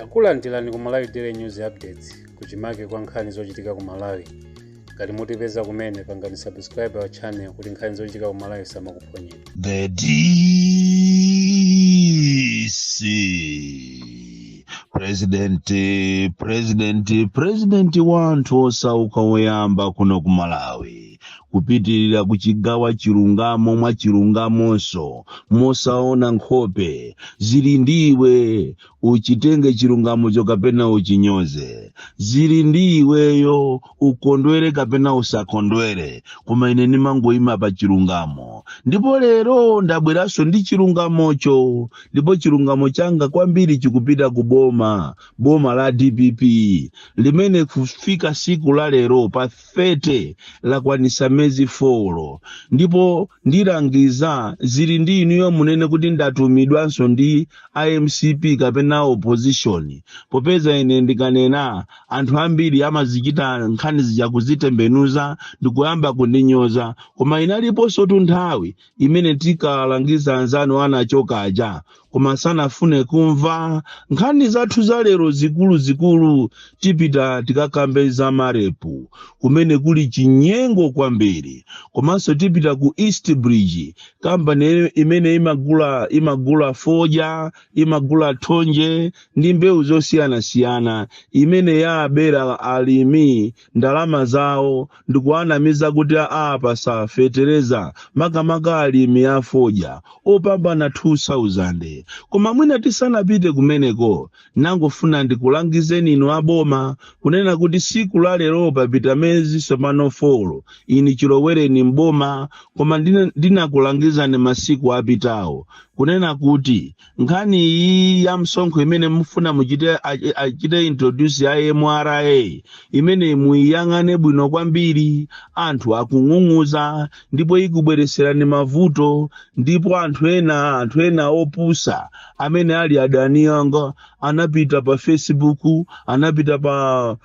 takulandirani ku Malawi Daily News Updates kuchimake kwa nkhani zochitika ku Malawi. Ngati mutipeza kumene pangani subscribe our channel kuti nkhani zochitika ku Malawi samakuponyera. The DC President wanthu osauka woyamba kuno ku Malawi kupitirira kuchigawa chilungamo mwa chilungamonso mosaona nkhope zili ndiwe uchitenge chilungamocho kapena uchinyoze, zili ndiweyo ukondwere kapena usakondwere, koma ine nimangoyima pa chilungamo. Ndipo lero ndabweranso ndi chilungamocho, ndipo chilungamo changa kwambiri chikupita ku boma la DPP limene kufika siku la lero pa 30 lakwanisa mezi 4, ndipo ndilangiza zili ndi inuyo munene kuti ndatumidwanso ndi IMCP kapena opposition, popeza ine ndikanena anthu ambiri amazichita nkhani zija kuzitembenuza ndikuyamba kundinyoza, koma inaliponso nthawi imene tikalangiza anzanu anachoka aja koma sanafune kumva nkhani zathu za lero zikulu tipita tikakambeza marepu kumene kuli chinyengo kwambiri, komanso tipita ku East Bridge kampani imene imagula foja, imagula thonje ndi mbewu zosiyana imene yabera alimi ndalama zawo ndikuanamiza kuti pasafetereza makamaka alimi ya foja opambana 2000. Koma mwina tisanapite kumeneko nangofuna ndikulangizeni inu aboma kunena kuti siku la lero papita mezi somano 4 ini chilowereni mboma, koma ndinakulangizani masiku apitawo kunena kuti nkhani iyi ya msonkho imene mufuna achite introduce ya MRA imene muiyang'ane bwino kwambiri, anthu akung'ung'uza ndipo ikubwereserani mavuto, ndipo anthu ena opusa amene ali adani yanga anapita pa Facebook, anapita pa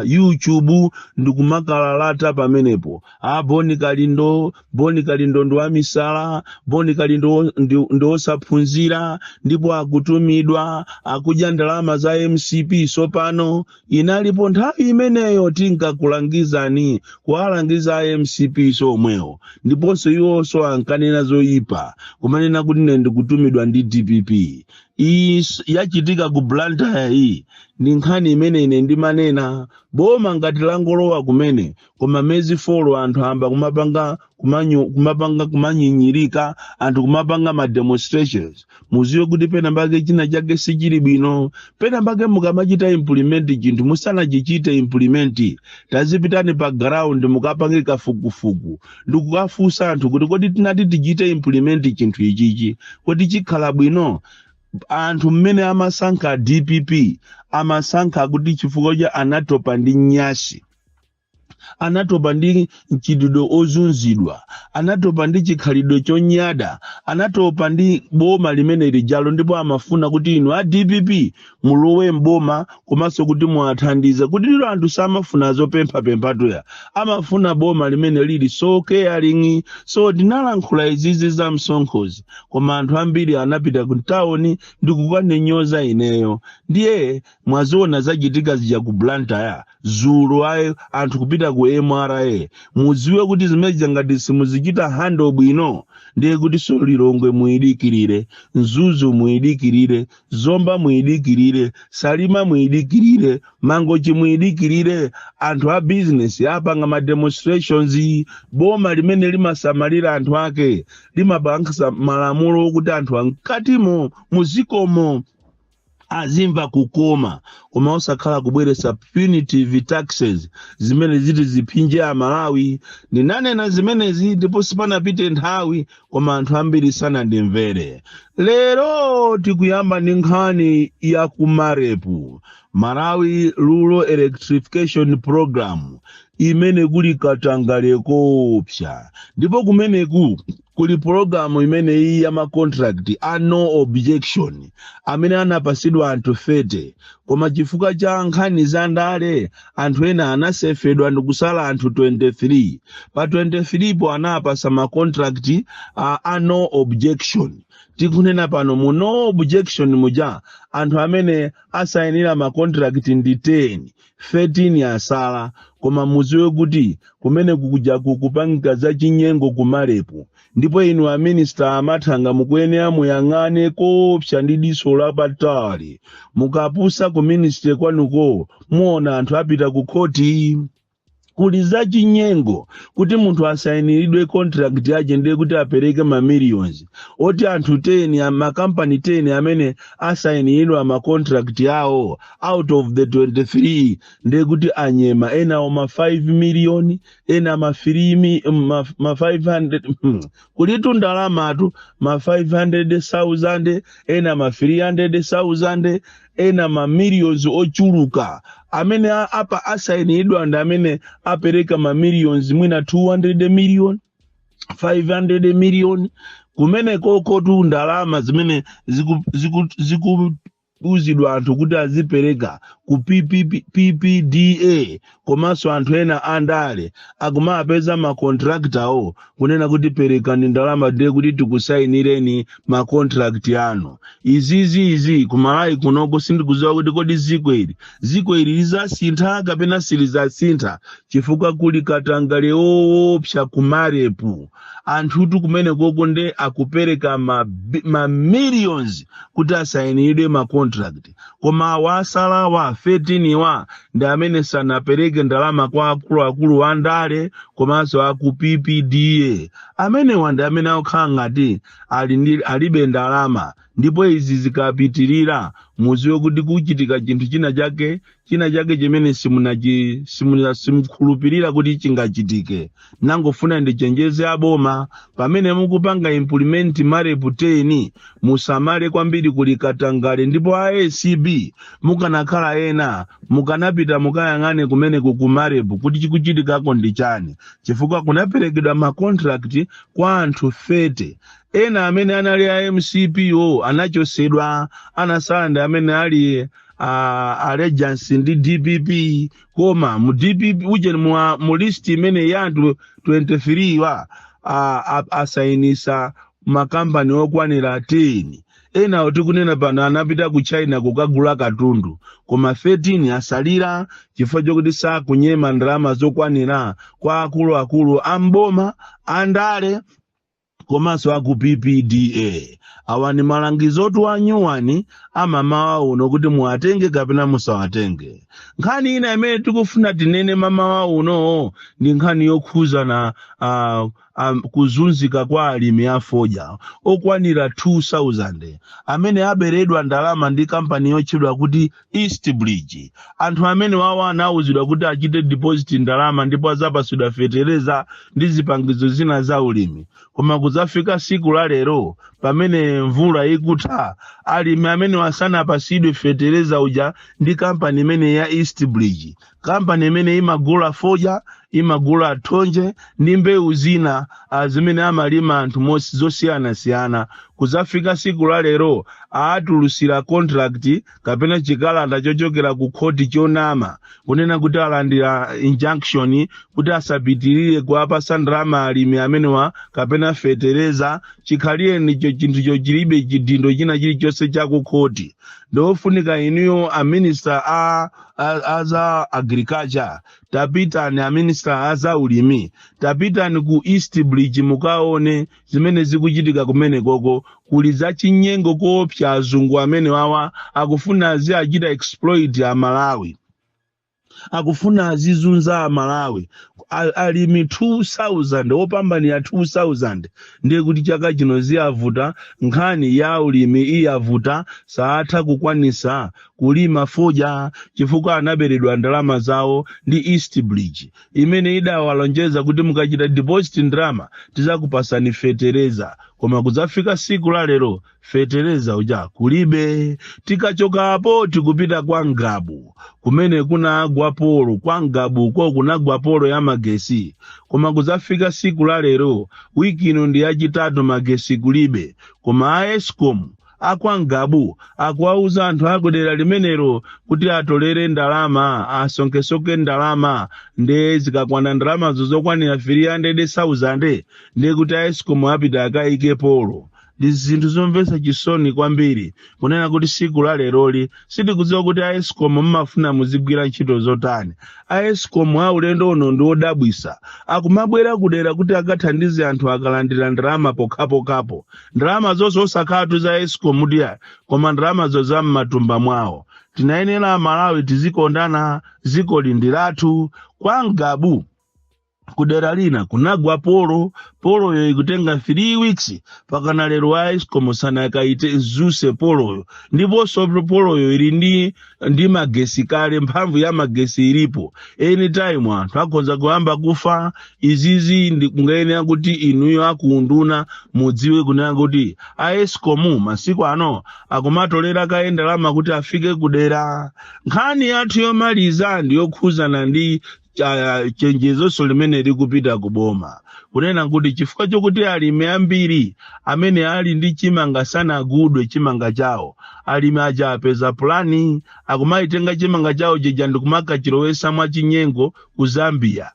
YouTube ndikumakalata pamenepo Boni Kalindo ndo wa misala, Boni Kalindo ndo osaphunzira, ndipo akutumidwa akuja ndalama za MCP. Sopano inalipo nthawi imeneyo tinkakulangizani kuwalangiza MCP somwewo, ndiponso iwonso ankanena zoyipa kumanena kuti ndikutumidwa ndi DPP. Yachitika ku Blantyre iyi ndi nkhani imene ine ndimanena boma ngati langolowa kumene, koma mezi 4 anthu amba kumanyinyirika, anthu kumapanga ma demonstrations. Muziwe kuti pena mbake china chake sichili bwino, pena mbake mukamachita implement chinthu musanachichite implement, tazipitani pa ground mukapange kafukufuku ndikukafunsa anthu kuti kodi tinati tichite implement chinthu ichichi kuti chikhala bwino. Anthu mmene amasankha DPP amasankha kuti chifukwa cha anatopa ndi nyashi, anatopa ndi chidudo ozunzidwa, anatopa ndi chikhalidwe chonyada, anatopa ndi boma limene lijalo, ndipo amafuna kuti inu a DPP mulowe mboma komanso kuti muathandize kuti lero anthu samafuna zopempha toya, amafuna boma limene lili so caring. So ndinalankhula izizi za msonkhozi, koma anthu ambiri anapita ku town ndikukanenyoza ineyo. Ndiye mwaziona zachitika zija ku Blantyre zulu anthu kupita ku MRA. Muziwe kuti zimene ngati simuzichita handle bwino, ndiye kuti so Lilongwe muidikirire, Nzuzu muidikirire, Zomba muidikirire, Salima muidikirire, Mangochi muidikirire. Anthu a business apanga ma demonstrations, boma limene limasamalira anthu ake limapangisa malamulo kuti anthu ankatimo muzikomo azimva kukoma, koma osakhala kubweresa punitive taxes zimene ziti zipinje a Malawi. Ndinanena zimenezi ndipo sipanapite nthawi, koma anthu ambiri sana ndimvere. Lero tikuyamba ndi nkhani ya kumarepu, Malawi Rural Electrification Program imene kuli katangale kopsa, ndipo kumeneku kuli programu imene iyi ya ma contract no objection amene anapasidwa anthu 30, koma chifukwa cha nkhani za ndale anthu ena anasefedwa ndikusala anthu 23. Pa 23 po anapasa ma contract no objection. tikunena pano mu no objection muja anthu amene asayinira ma contract ndi 13 asala koma muziwe kuti kumene kukuja kupangika za chinyengo kumalepo ndipo inu a minister amathanga mukuyenera muyang'ane kopsa ndi diso lapatali mukapusa ku ministry kwanuko muona anthu apita ku khoti kuli za chinyengo kuti munthu asayiniridwe contract yaje ndiye kuti apereke ma millions oti anthu 10 makampani 10 amene asayiniridwa ma contract yawo out of the 23 ndiye kuti anyema ena ma 5 million ena ma 500 kulitu ndalamatu ma 500,000 ena ma 300,000 ena ma millions ochuluka amene apa asayinidwa ndi amene apereka ma millions mwina 200 million 500 million kumene koko tu ndalama zimene uzidwa anthu kuti azipereka ku PPDA komanso anthu ena andale akumapeza ma contractor kunena kuti perekani ndalama ndiye kuti tikusayinireni ma contract yanu izi kumalawi kunoko sindikuziwa kuti kodi ziko ili lizasintha kapena silizasintha chifukwa kuli katangale opsa kumarepu anthu kumene koko nde akupereka ma millions kuti asayinidwe ma contract koma wasala wa 13 wa ndi amene sanapereke ndalama kwa akulu andale komanso aku PPDA amene wandi amene akukhala ngati alibe ndalama ndipo izi zikapitirira muziwe kuti kuchitika chinthu china chake chimene simukhulupirira kuti chingachitike nangofuna ndichenjeze aboma pamene mukupanga implement marepu 10 musamale kwambiri kuli katangale ndipo ACB mukanakhala ena mukanapita mukayang'ane kumene kukumarepu kuti chikuchitikako ndi chani chifukwa kunaperekedwa ma contract kwa anthu 30 ena amene anali a MCPO anachosedwa anasala ndi amene ali allegiance ndi DPP koma mu DPP uje mu list imene ya anthu 23 wa asayinisa makampani okwanira 10 ena oti kunena pano anapita ku China kukagula katundu koma 13 asalira chifukwa chokuti sakunyema ndalama zokwanira kwa akulu amboma andale komanso aku PPDA awani malangizo otu anyuwani amamawa uno kuti muatenge kapena musawatenge nkhani ina imene tikufuna tinene mamawa uno ndi nkhani yokhuza na kuzunzika kwa alimi afoja okwanira 2000 amene aberedwa ndalama ndi kampani yotchedwa kuti East Bridge anthu amene wawa anawuzidwa kuti achite deposit ndalama ndipo azapasidwa fetereza ndi zipangizo zina za ulimi koma kuzafika siku la lero pamene mvula ikutha alimi amene wasana pasidwe fetereza uja ndi kampani imene ya East Bridge kampani imene imagula foja imagula thonje ndi mbewu zina zimene amalima anthu zosiyana kuzafika siku la lero aatulusira contract kapena chikalata chochokera ku khoti chonama kunena kuti alandira injunction kuti asapitirire kuapasa ndalama alimi amene kapena fetereza chikhaliye ndicho chinthu chochilibe chidindo china chilichonse chaku khoti ndofunika inuyo a minister aza agriculture tapitani a minister aza ulimi tapitani ku East Bridge mukaone zimene zikuchitika kumene koko kuli za chinyengo koopsa azungu amene wawa akufuna achita exploit a Malawi akufuna azizunza a Malawi alimi 2000 opambani ya 2000 ndiye kuti chaka chino ziyavuta nkhani ya ulimi iyavuta saatha kukwanisa kulima foja chifukwa anaberedwa ndalama zawo ndi East Bridge imene idawalonjeza kuti mukachita deposit ndalama tizakupasani fetereza koma kuzafika siku la lero fetereza uja kulibe tikachoka apo tikupita kwa Ngabu kumene kunagwa polo kwa Ngabu ko kunagwa polo ya magesi koma kuzafika siku la lero wiki ino ndi yachitatu magesi kulibe koma Eskom akwa Ngabu akwauza anthu akudera limenero kuti atolere ndalama asonkesoke ndalama nde zikakwana ndalama zokwanira 300,000 ndiye kuti Eskom apita akaike polo ndi zinthu zomvetsa chisoni kwambiri kunena kuti siku la leroli sitikudziwa kuti a Eskom mmafuna muzigwira ntchito zotani. A Eskom aulendo uno ndi odabwisa akumabwera kudera kuti akathandize anthu akalandira ndalama pokhapokhapo. Ndalama zonse osakhala za Eskom ndiya koma ndalamazo za m'matumba mwawo. Tinayenera Amalawi tizikondana, ziko lindi lathu. Kwa Ngabu kudera lina kunagwa polo yo ikutenga 3 weeks pakana lero a Eskom sana yakaite zuse polo ndiponso polo yo ili ndi magesi kale, mphamvu ya magesi ilipo. Anytime anthu akhoza kuyamba kufa. Izizi ndi kungayenera kuti inuyo akunduna mudziwe kunena kuti a Eskom masiku ano akumatolera kaenda lama kuti afike kudera. Nkhani yathu yomaliza ndi yokhuzana ndi chenjezo limene likupita kuboma kunena kuti chifukwa chokuti alimi ambiri amene ali ndi chimanga sanagudwe chimanga chawo, alimi aja apeza plani akumaitenga chimanga chawo chija ndikumakachilowesa mwa chinyengo ku Zambia.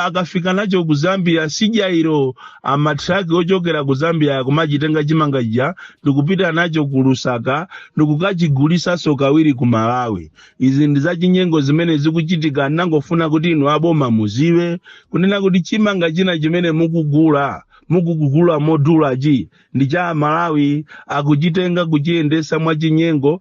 Akafika nacho ku Zambia sijairo amatraki ochokera ku Zambia akumachitenga chimanga chija ndikupita nacho ku Lusaka ndikukachigulisa kawiri ku Malawi. Izi ndi za chinyengo zimene zikuchitika. Nangofuna kuti inu aboma muziwe kunena kuti chimanga china chimene mukugula modula ndi cha Malawi akuchitenga kuchiendesa mwa chinyengo.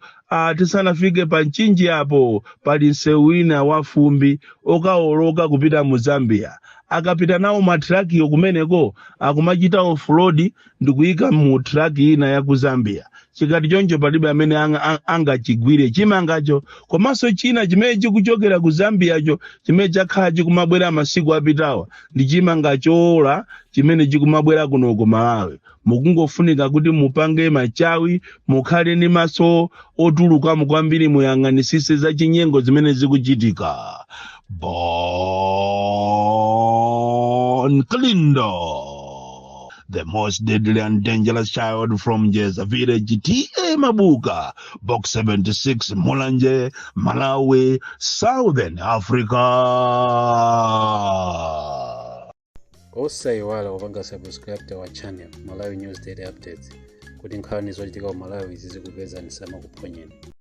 Tisanafike pa nchinji apo pali msewu wina wa fumbi okaoloka kupita mu Zambia. Akapita nawo matraki kumeneko akumachita offroad ndikuyika mu traki ina ya ku Zambia. Chikati choncho palibe amene angachigwire chimangacho. Komanso china chimene chikuchokera ku Zambiacho chimene chakhala chikumabwera masiku apitawa ndi chimanga chola chimene chikumabwera kuno ku Malawi. Mukungofunika kuti mupange machawi, mukhale ni maso otuluka kwambiri, muyang'anisise za chinyengo zimene zikuchitika. Bon Kalindo, the most deadly and dangerous child from Jeza Village, T.A. Mabuka, Box 76, Mulanje, Malawi, Southern Africa. Osayiwala kupanga subscribe wa channel Malawi News Daily Updates kuti nkhani zochitika ku Malawi zizikupezani sama kuphonyeni.